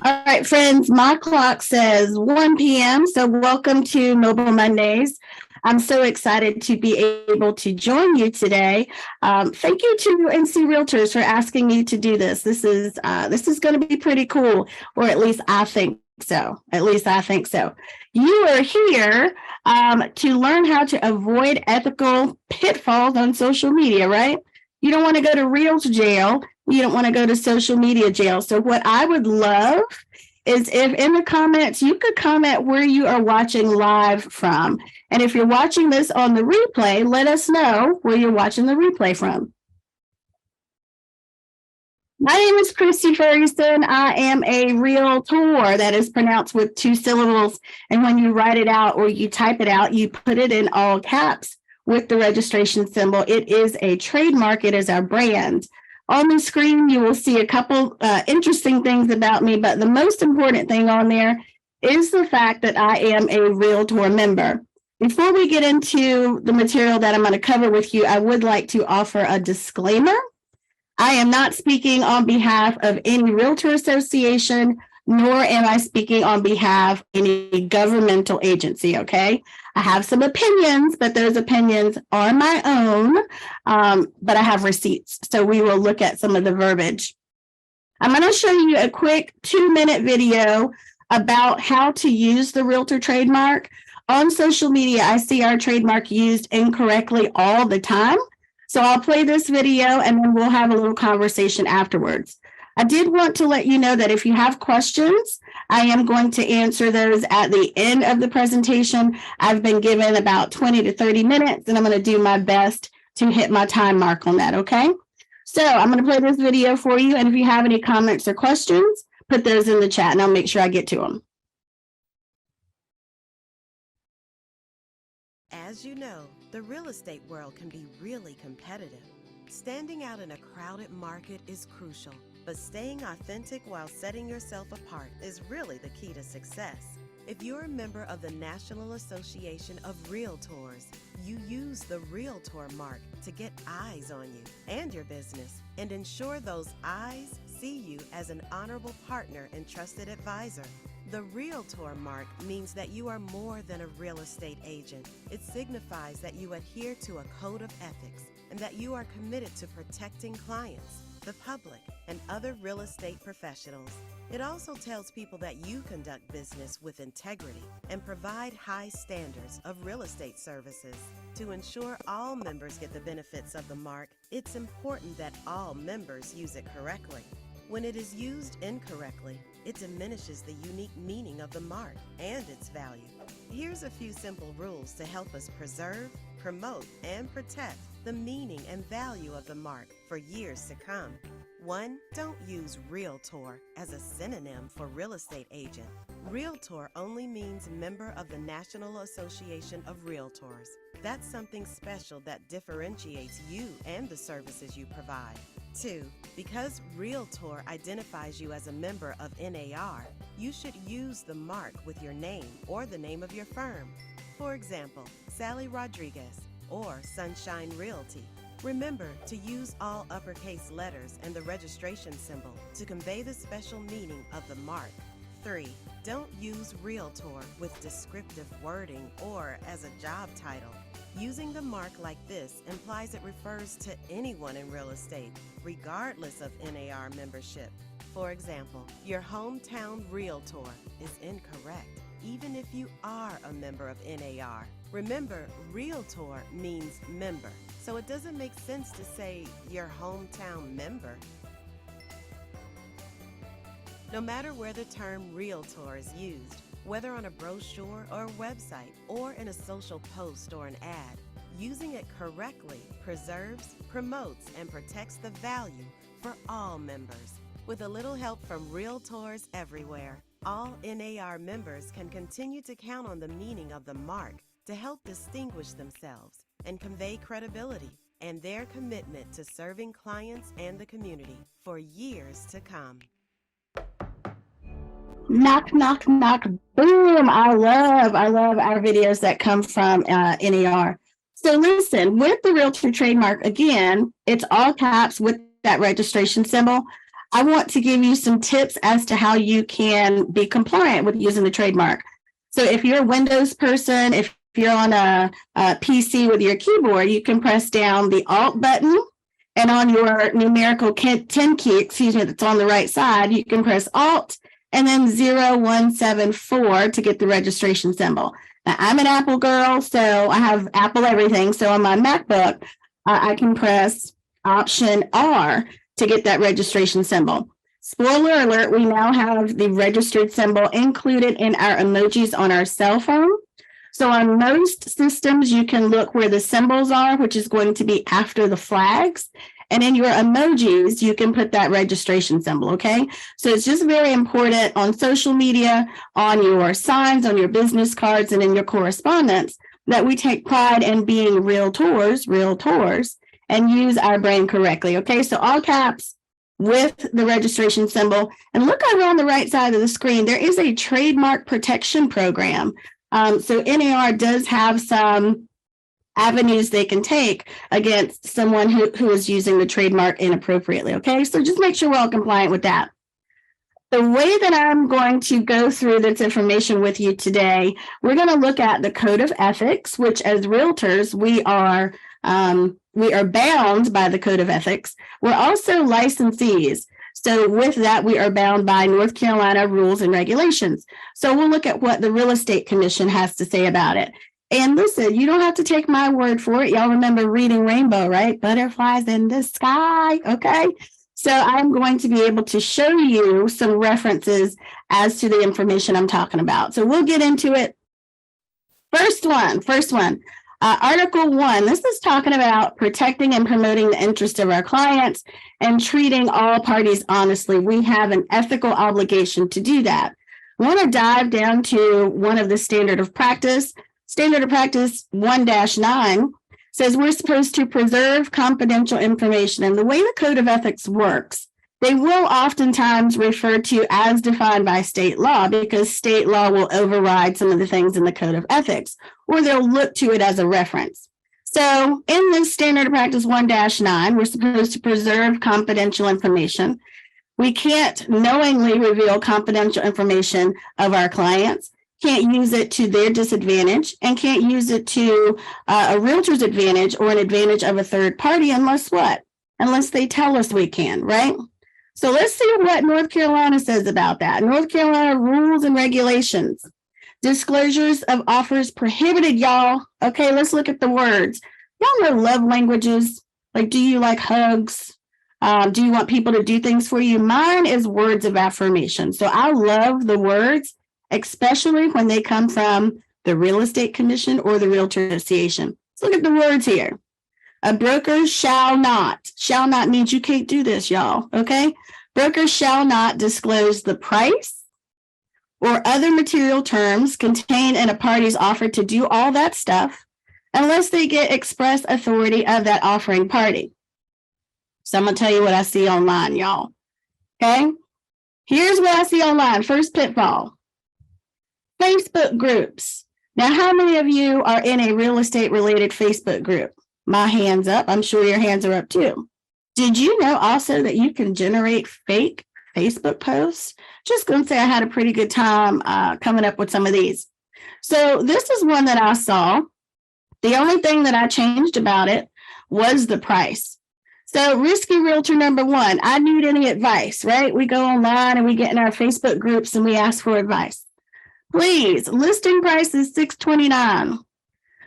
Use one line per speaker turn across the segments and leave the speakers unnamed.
All right, friends, my clock says 1 p.m. So, welcome to Mobile Mondays. I'm so excited to be able to join you today. Thank you to NC Realtors for asking me to do this. This is going to be pretty cool, or at least I think so. At least I think so. You are here to learn how to avoid ethical pitfalls on social media, right? You don't want to go to real jail. You don't want to go to social media jail. So, what I would love is if in the comments you could comment where you are watching live from. And if you're watching this on the replay, let us know where you're watching the replay from. My name is Christy Ferguson. I am a realtor. That is pronounced with 2 syllables. And when you write it out or you type it out, you put it in all caps with the registration symbol. It is a trademark. It is our brand. On the screen, you will see a couple interesting things about me, but the most important thing on there is the fact that I am a Realtor member. Before we get into the material that I'm going to cover with you, I would like to offer a disclaimer. I am not speaking on behalf of any Realtor association, nor am I speaking on behalf of any governmental agency, okay? I have some opinions, but those opinions are my own, but I have receipts. So we will look at some of the verbiage. I'm going to show you a quick 2-minute video about how to use the Realtor trademark. On social media, I see our trademark used incorrectly all the time. So I'll play this video and then we'll have a little conversation afterwards. I did want to let you know that if you have questions, I am going to answer those at the end of the presentation. I've been given about 20 to 30 minutes and I'm going to do my best to hit my time mark on that, okay? So I'm going to play this video for you, and if you have any comments or questions, put those in the chat and I'll make sure I get to them.
As you know, the real estate world can be really competitive. Standing out in a crowded market is crucial, but staying authentic while setting yourself apart is really the key to success. If you're a member of the National Association of Realtors, you use the Realtor mark to get eyes on you and your business and ensure those eyes see you as an honorable partner and trusted advisor. The Realtor mark means that you are more than a real estate agent. It signifies that you adhere to a code of ethics and that you are committed to protecting clients, the public, and other real estate professionals. It also tells people that you conduct business with integrity and provide high standards of real estate services. To ensure all members get the benefits of the mark, it's important that all members use it correctly. When it is used incorrectly, it diminishes the unique meaning of the mark and its value. Here's a few simple rules to help us preserve, promote, and protect the meaning and value of the mark for years to come. 1. Don't use Realtor as a synonym for real estate agent. Realtor only means member of the National Association of Realtors. That's something special that differentiates you and the services you provide. 2. Because Realtor identifies you as a member of NAR, you should use the mark with your name or the name of your firm. For example, Sally Rodriguez or Sunshine Realty. Remember to use all uppercase letters and the registration symbol to convey the special meaning of the mark. 3. Don't use Realtor with descriptive wording or as a job title. Using the mark like this implies it refers to anyone in real estate, regardless of NAR membership. For example, your hometown Realtor is incorrect, even if you are a member of NAR. Remember, Realtor means member, so it doesn't make sense to say your hometown member. No matter where the term Realtor is used, whether on a brochure or a website or in a social post or an ad, using it correctly preserves, promotes, and protects the value for all members. With a little help from Realtors everywhere, all NAR members can continue to count on the meaning of the mark to help distinguish themselves and convey credibility and their commitment to serving clients and the community for years to come.
Knock, knock, knock, boom. I love our videos that come from NAR. So listen, with the Realtor trademark, again, it's all caps with that registration symbol. I want to give you some tips as to how you can be compliant with using the trademark. So if you're a Windows person, if you're on a PC with your keyboard, you can press down the Alt button, and on your numerical 10 key, that's on the right side, you can press Alt and then 0174 to get the registration symbol. Now, I'm an Apple girl, so I have Apple everything. So on my MacBook, I can press Option R to get that registration symbol. Spoiler alert, we now have the registered symbol included in our emojis on our cell phone. So on most systems, you can look where the symbols are, which is going to be after the flags. And in your emojis, you can put that registration symbol, okay? So it's just very important on social media, on your signs, on your business cards, and in your correspondence that we take pride in being realtors, and use our brain correctly, okay? So all caps with the registration symbol. And look over on the right side of the screen, there is a trademark protection program. So NAR does have some avenues they can take against someone who is using the trademark inappropriately, okay? So just make sure we're all compliant with that. The way that I'm going to go through this information with you today, we're going to look at the Code of Ethics, which as realtors, we are bound by the Code of Ethics. We're also licensees. So with that, we are bound by North Carolina rules and regulations. So we'll look at what the Real Estate Commission has to say about it. And listen, you don't have to take my word for it. Y'all remember reading Rainbow, right? Butterflies in the sky, okay? So I'm going to be able to show you some references as to the information I'm talking about. So we'll get into it. First one. Article 1, this is talking about protecting and promoting the interest of our clients and treating all parties honestly. We have an ethical obligation to do that. I want to dive down to one of the standard of practice. Standard of practice 1-9 says we're supposed to preserve confidential information. And the way the Code of Ethics works, they will oftentimes refer to as defined by state law because state law will override some of the things in the Code of Ethics, or they'll look to it as a reference. So in this standard of practice 1-9, we're supposed to preserve confidential information. We can't knowingly reveal confidential information of our clients, can't use it to their disadvantage, and can't use it to a realtor's advantage or an advantage of a third party unless what? Unless they tell us we can, right? So let's see what North Carolina says about that. North Carolina rules and regulations. Disclosures of offers prohibited, y'all. Okay, let's look at the words. Y'all know love languages. Like, do you like hugs? Do you want people to do things for you? Mine is words of affirmation. So I love the words, especially when they come from the Real Estate Commission or the Realtor Association. Let's look at the words here. A broker shall not. Shall not means you can't do this, y'all. Okay? Brokers shall not disclose the price or other material terms contained in a party's offer to do all that stuff unless they get express authority of that offering party. So I'm going to tell you what I see online, y'all. Okay? Here's what I see online. First pitfall. Facebook groups. Now, how many of you are in a real estate related Facebook group? My hand's up. I'm sure your hands are up too. Did you know also that you can generate fake Facebook posts? Just going to say I had a pretty good time coming up with some of these. So this is one that I saw. The only thing that I changed about it was the price. So risky realtor number 1, I need any advice, right? We go online and we get in our Facebook groups and we ask for advice. Please, listing price is $629.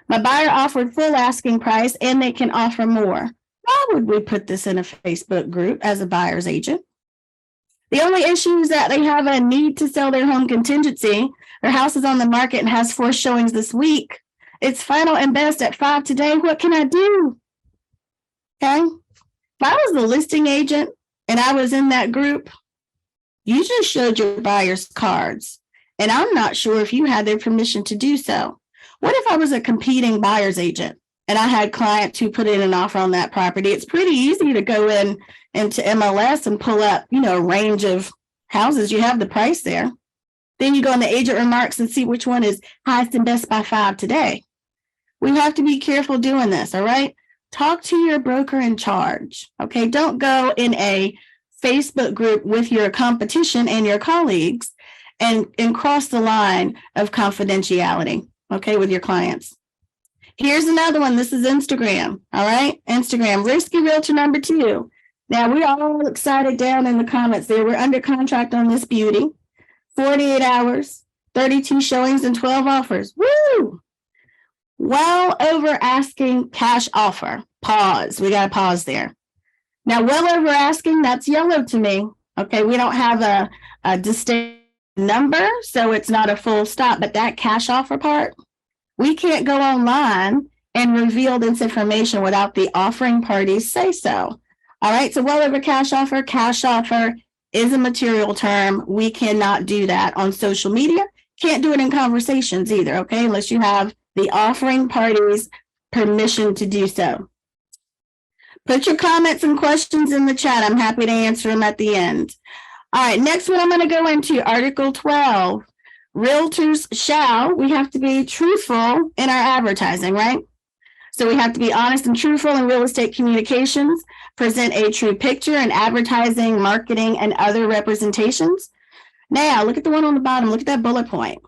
My buyer offered full asking price and they can offer more. Why would we put this in a Facebook group as a buyer's agent? The only issue is that they have a need to sell their home contingency. Their house is on the market and has 4 showings this week. It's final and best at 5 today. What can I do? Okay. If I was the listing agent and I was in that group, you just showed your buyer's cards. And I'm not sure if you had their permission to do so. What if I was a competing buyer's agent and I had clients who put in an offer on that property? It's pretty easy to go into MLS and pull up, a range of houses. You have the price there. Then you go in the agent remarks and see which one is highest and best by 5 today. We have to be careful doing this, all right? Talk to your broker in charge, okay? Don't go in a Facebook group with your competition and your colleagues and cross the line of confidentiality, okay, with your clients. Here's another one. This is Instagram. All right. Instagram, risky realtor number 2. Now, we're all excited down in the comments there. We're under contract on this beauty. 48 hours, 32 showings, and 12 offers. Woo! Well over asking cash offer. Pause. We got to pause there. Now, well over asking, that's yellow to me. Okay. We don't have a distinct number, so it's not a full stop. But that cash offer part, we can't go online and reveal this information without the offering parties say so. All right. So well over cash offer is a material term. We cannot do that on social media. Can't do it in conversations either. Okay. Unless you have the offering parties permission to do so. Put your comments and questions in the chat. I'm happy to answer them at the end. All right. Next one I'm going to go into Article 12. Realtors shall, we have to be truthful in our advertising, right? So we have to be honest and truthful in real estate communications, present a true picture in advertising, marketing, and other representations. Now, look at the one on the bottom. Look at that bullet point.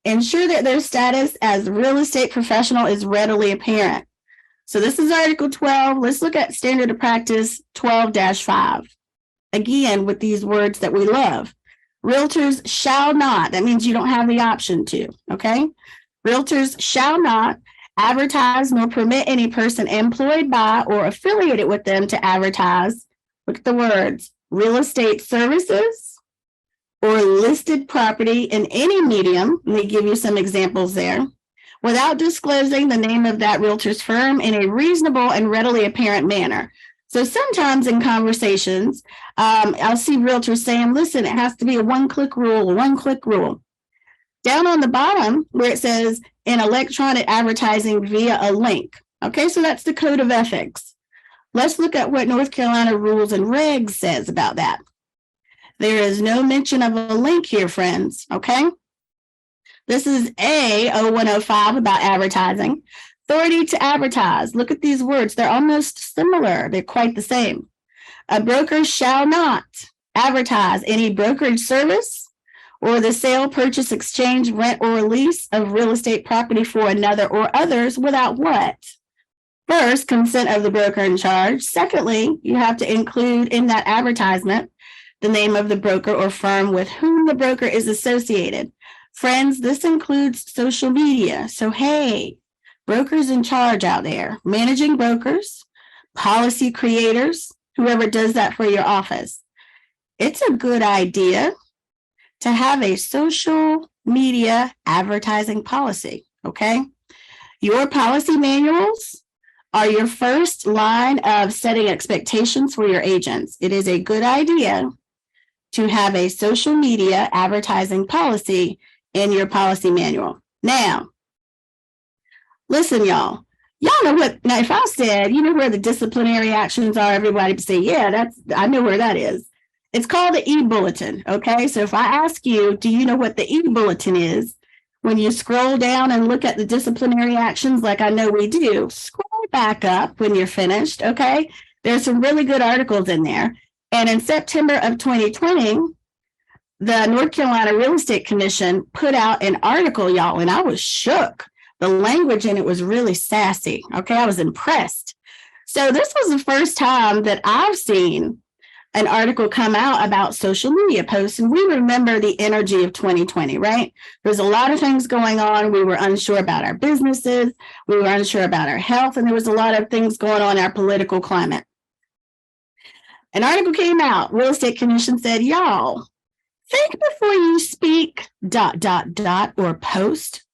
Ensure that their status as a real estate professional is readily apparent. So this is Article 12. Let's look at Standard of Practice 12-5. Again, with these words that we love. Realtors shall not, that means you don't have the option to, okay? Realtors shall not advertise nor permit any person employed by or affiliated with them to advertise, look at the words, real estate services or listed property in any medium. Let me give you some examples there. Without disclosing the name of that realtor's firm in a reasonable and readily apparent manner. So sometimes in conversations, I'll see realtors saying, listen, it has to be a one-click rule. Down on the bottom where it says in electronic advertising via a link. Okay, so that's the code of ethics. Let's look at what North Carolina rules and regs says about that. There is no mention of a link here, friends, okay? This is A0105 about advertising. Authority to advertise. Look at these words. They're almost similar. They're quite the same. A broker shall not advertise any brokerage service or the sale, purchase, exchange, rent, or lease of real estate property for another or others without what? First, consent of the broker in charge. Secondly, you have to include in that advertisement the name of the broker or firm with whom the broker is associated. Friends, this includes social media. So, hey, brokers in charge out there, managing brokers, policy creators, whoever does that for your office. It's a good idea to have a social media advertising policy, okay? Your policy manuals are your first line of setting expectations for your agents. It is a good idea to have a social media advertising policy in your policy manual. Now, listen, y'all know what, now if I said, you know where the disciplinary actions are, everybody would say, yeah, I know where that is. It's called the e-bulletin, okay? So if I ask you, do you know what the e-bulletin is? When you scroll down and look at the disciplinary actions, like I know we do, scroll back up when you're finished, okay? There's some really good articles in there. And in September of 2020, the North Carolina Real Estate Commission put out an article, y'all, and I was shook. The language in it was really sassy, okay? I was impressed. So this was the first time that I've seen an article come out about social media posts. And we remember the energy of 2020, right? There's a lot of things going on. We were unsure about our businesses. We were unsure about our health. And there was a lot of things going on in our political climate. An article came out. Real Estate Commission said, y'all, think before you speak ... or post.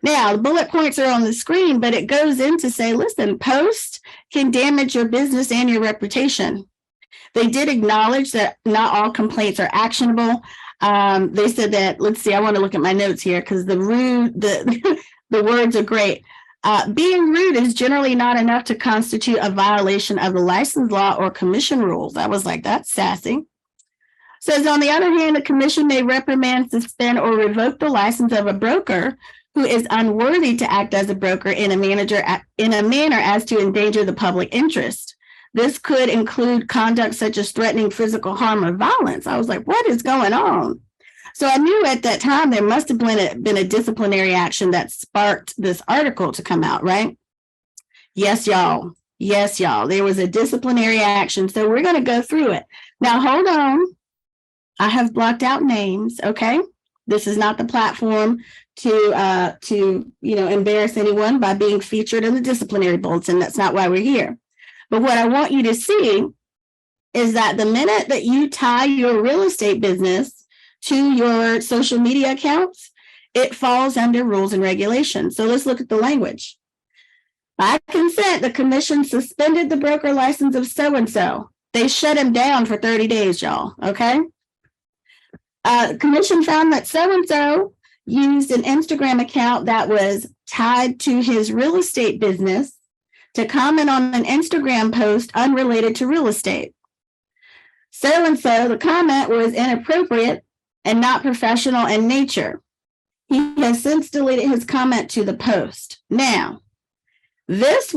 Now, the bullet points are on the screen, but it goes in to say, listen, post can damage your business and your reputation. They did acknowledge that not all complaints are actionable. They said that, let's see, I want to look at my notes here because the words are great. Being rude is generally not enough to constitute a violation of the license law or commission rules. I was like, that's sassy. Says, on the other hand, the commission may reprimand, suspend, or revoke the license of a broker who is unworthy to act as a broker in a manner as to endanger the public interest. This could include conduct such as threatening physical harm or violence. I was like, what is going on? So I knew at that time there must have been a disciplinary action that sparked this article to come out, right? Yes, y'all. Yes, y'all. There was a disciplinary action. So we're going to go through it. Now, hold on. I have blocked out names. Okay. This is not the platform to embarrass anyone by being featured in the disciplinary bulletin. That's not why we're here. But what I want you to see is that the minute that you tie your real estate business to your social media accounts, it falls under rules and regulations. So let's look at the language. By consent, the commission suspended the broker license of so-and-so. They shut him down for 30 days, y'all, okay? Commission found that so-and-so used an Instagram account that was tied to his real estate business to comment on an Instagram post unrelated to real estate. So-and-so, the comment was inappropriate and not professional in nature. He has since deleted his comment to the post. Now, there's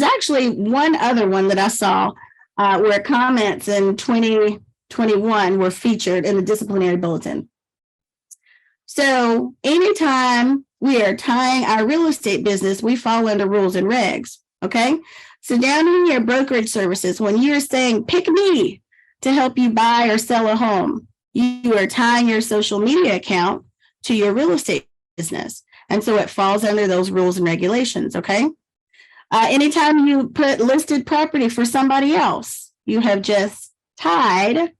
actually one other one that I saw where comments in 2021 were featured in the disciplinary bulletin. So anytime we are tying our real estate business, we fall under rules and regs, okay? So down in your brokerage services, when you're saying, pick me to help you buy or sell a home, you are tying your social media account to your real estate business. And so it falls under those rules and regulations, okay? Anytime you put listed property for somebody else, you have just tied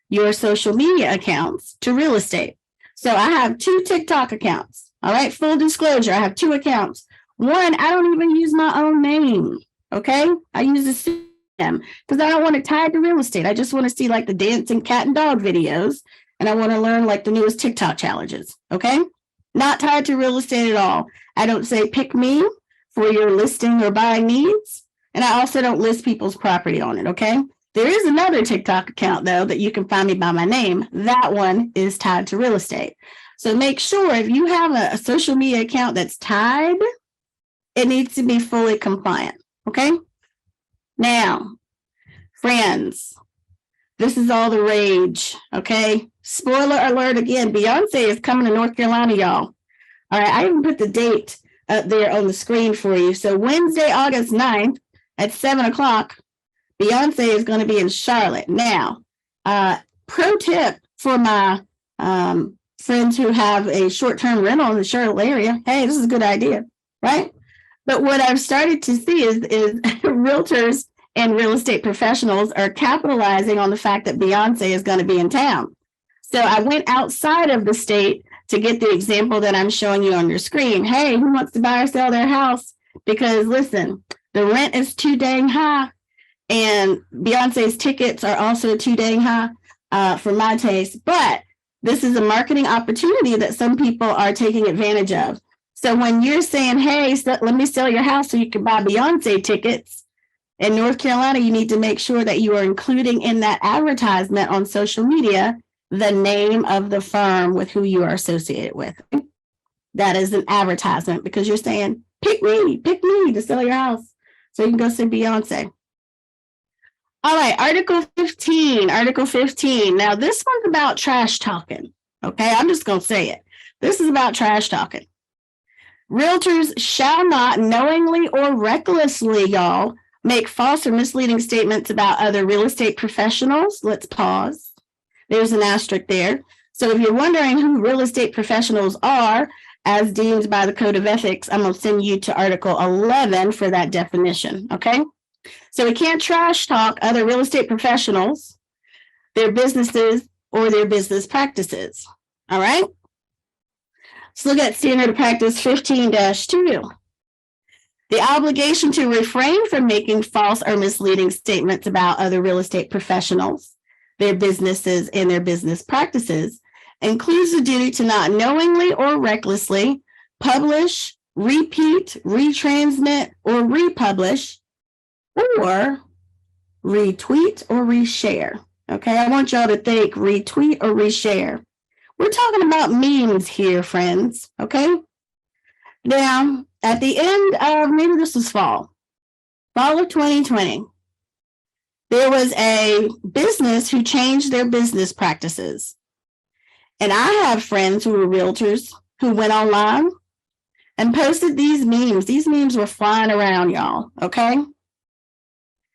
your social media accounts to real estate. So I have 2 TikTok accounts. All right, full disclosure, I have 2 accounts. One, I don't even use my own name. Okay, I use a pseudonym because I don't want to tie it to real estate. I just want to see like the dancing cat and dog videos, and I want to learn like the newest TikTok challenges. Okay, not tied to real estate at all. I don't say pick me for your listing or buying needs. And I also don't list people's property on it, okay? There is another TikTok account, though, that you can find me by my name. That one is tied to real estate. So make sure if you have a social media account that's tied, it needs to be fully compliant, okay? Now, friends, this is all the rage, okay? Spoiler alert again, Beyonce is coming to North Carolina, y'all. All right, I even put the date up there on the screen for you. So Wednesday, August 9th at 7 o'clock, Beyonce is going to be in Charlotte. Now, pro tip for my friends who have a short-term rental in the Charlotte area. Hey, this is a good idea, right? But what I've started to see is realtors and real estate professionals are capitalizing on the fact that Beyonce is going to be in town. So I went outside of the state to get the example that I'm showing you on your screen. Hey, who wants to buy or sell their house? Because listen, the rent is too dang high, and Beyonce's tickets are also too dang high for my taste. But this is a marketing opportunity that some people are taking advantage of. So when you're saying, hey, let me sell your house so you can buy Beyonce tickets in North Carolina, you need to make sure that you are including in that advertisement on social media the name of the firm with who you are associated with. That is an advertisement because you're saying, pick me to sell your house so you can go see Beyonce. All right, Article 15. Now, this one's about trash talking. Okay, I'm just going to say it. This is about trash talking. Realtors shall not knowingly or recklessly, y'all, make false or misleading statements about other real estate professionals. Let's pause. There's an asterisk there. So if you're wondering who real estate professionals are, as deemed by the Code of Ethics, I'm going to send you to Article 11 for that definition, okay? So we can't trash talk other real estate professionals, their businesses, or their business practices, all right? Let's look at Standard of Practice 15-2. The obligation to refrain from making false or misleading statements about other real estate professionals, their businesses, and their business practices includes the duty to not knowingly or recklessly publish, repeat, retransmit, or republish, or retweet or reshare. Okay, I want y'all to think retweet or reshare. We're talking about memes here, friends. Okay. Now, at the end of, maybe this was fall of 2020, There was a business who changed their business practices. And I have friends who were realtors who went online and posted these memes. These memes were flying around, y'all, okay?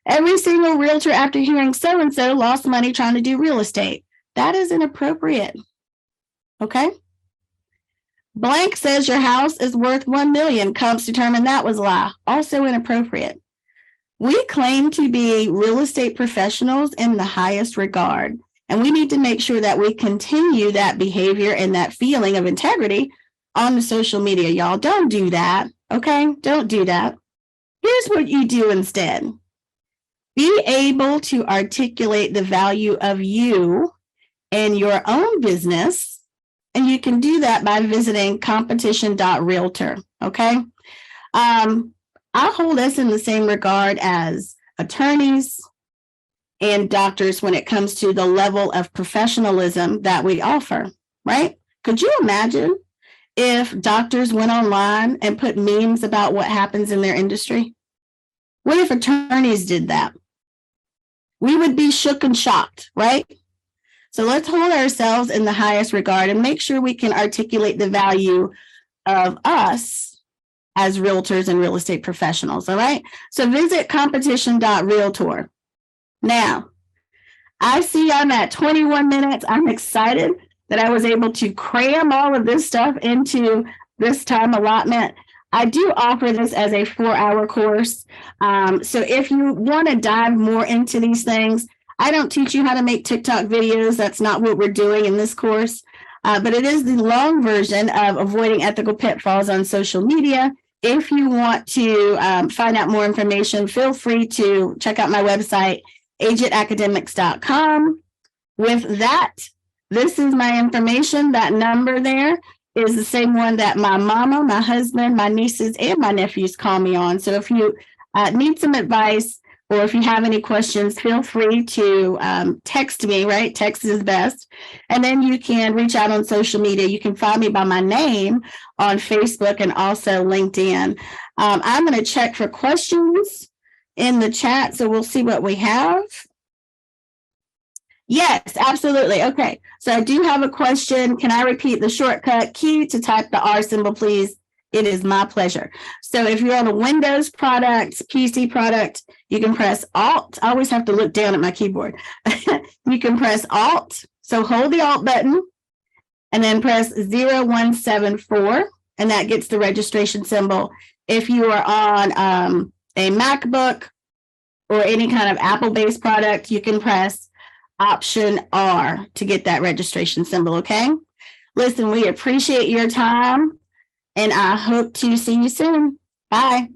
Every single realtor after hearing so-and-so lost money trying to do real estate. That is inappropriate, okay? Blank says your house is worth 1 million. Comps determined that was a lie. Also inappropriate. We claim to be real estate professionals in the highest regard, and we need to make sure that we continue that behavior and that feeling of integrity on the social media. Y'all, don't do that, okay? Don't do that. Here's what you do instead. Be able to articulate the value of you and your own business, and you can do that by visiting competition.realtor, okay? I hold us in the same regard as attorneys and doctors when it comes to the level of professionalism that we offer, right? Could you imagine if doctors went online and put memes about what happens in their industry? What if attorneys did that? We would be shook and shocked, right? So let's hold ourselves in the highest regard and make sure we can articulate the value of us as realtors and real estate professionals, all right? So visit competition.realtor. Now, I see I'm at 21 minutes. I'm excited that I was able to cram all of this stuff into this time allotment. I do offer this as a 4-hour course. So if you want to dive more into these things, I don't teach you how to make TikTok videos. That's not what we're doing in this course. But it is the long version of avoiding ethical pitfalls on social media. If you want to find out more information, feel free to check out my website, agentacademics.com. With that, this is my information. That number there is the same one that my mama, my husband, my nieces, and my nephews call me on. So if you need some advice or if you have any questions, feel free to text me, right? Text is best. And then you can reach out on social media. You can find me by my name on Facebook and also LinkedIn. I'm going to check for questions in the chat, so we'll see what we have. Yes, absolutely. Okay, so I do have a question. Can I repeat the shortcut key to type the R symbol, please? It is my pleasure. So if you're on a Windows product, PC product, you can press Alt. I always have to look down at my keyboard. You can press Alt. So hold the Alt button and then press 0174, and that gets the registration symbol. If you are on a MacBook or any kind of Apple-based product, you can press Option R to get that registration symbol, okay? Listen, we appreciate your time, and I hope to see you soon. Bye.